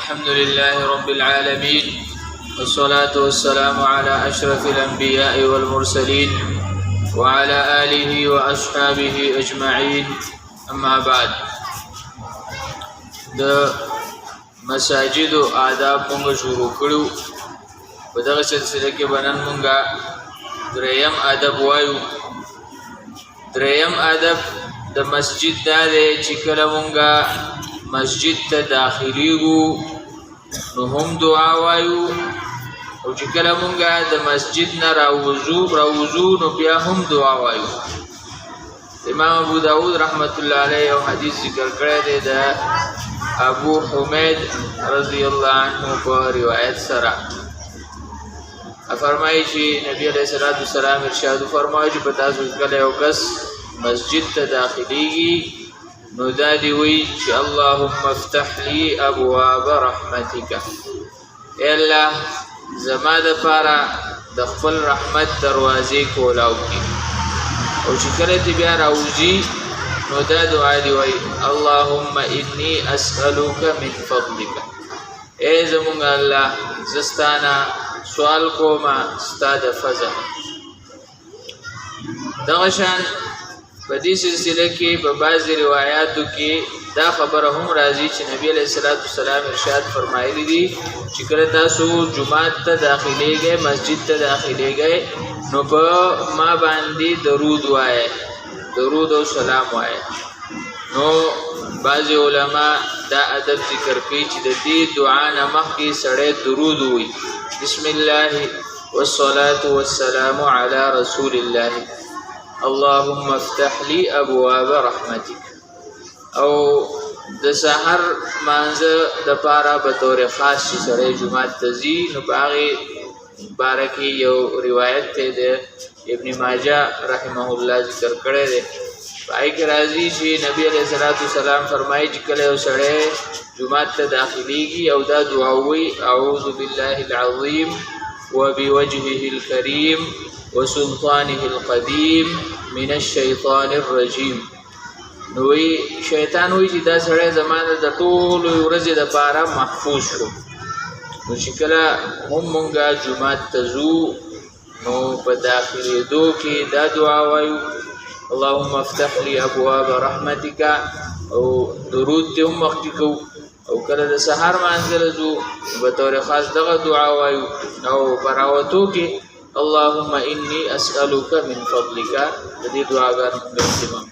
الحمد لله رب العالمين والصلاة والسلام على أشرف الأنبياء والمرسلين وعلى آله وأصحابه أجمعين. أما بعد، د مساجد آداب مونږ شروع کړو. په دغه سلسله کې بنن مونږه دریم ادب وایو. دریم ادب د مسجد دا دی چې کله مونږه مسجد ته داخليږو نو هم دعا وایو، او چې کله مونږه د مسجد نه راوځو نو بیا هم دعا وایو. امام ابو داود رحمت الله علیه یو حدیث ذکر کړی دی د ابو حمید رضی الله عنه په روایت سره. فرمایي چې نبی علیہ الصلوۃ والسلام ارشاد فرمایي چې په تاسو کله یو کس مسجد ته داخليږي نو دا دی وی چې اللهم افتح لي ابواب رحمتك، اے الله زما د پاره د خپل رحمت دروازې کولاو کی. او چې کله دې بیا راوځي نو دا دعا دی وی اللهم انی اسألوک من فضلک، اے زمونږ الله زستانا سوال کوما ستا د فضل. دغه شان په دې سلسله کې په بعضې روایاتو کې دا خبره هم راځي چې نبی علیہ الصلوۃ والسلام ارشاد فرمایلی دي چې کله تاسو جمعات ته داخليږئ، مسجد ته داخليږئ، نو په ما باندې درود وایه، درود او سلام وایه. نو بعض علما دا ادب ذکر کوي چې د دې دعا نه مخکې سړی درود وایي، بسم الله والصلاة والسلام على رسول الله، اللهم افتح لي ابواب رحمتك. او د سحر مانځه د پاره به طور خاص چې سړی جمعات ته ځي نو په هغې باره کې یو روایت دی د ابن ماجه رحمه الله ذکر کړی دی. په هغې کې راځي چې نبی علیہ الصلوۃ والسلام فرمایي چې کله یو سړی جمعات ته داخليږي او دا دعا وایي اعوذ بالله العظیم وبوجهه الکریم وسلطانه القدیم من الشیطان الرجیم. نو شیطان وی چې دا سړی زمانه د ټولو ورځې د پاره محفوظ شو. نو چې کله هم مونږه جمعات ته ځو نو په داخلېدو کې دا دعا وایو اللهم افتح لي ابواب رحمتک، او درود دې هم مخکې کوو. او کله د سحر مانځه ځو په طور خاص دغه دعا وایو. او په راوتو کې اللهم انی اسألوک من فضلک، د دې دعاګانو اهتمام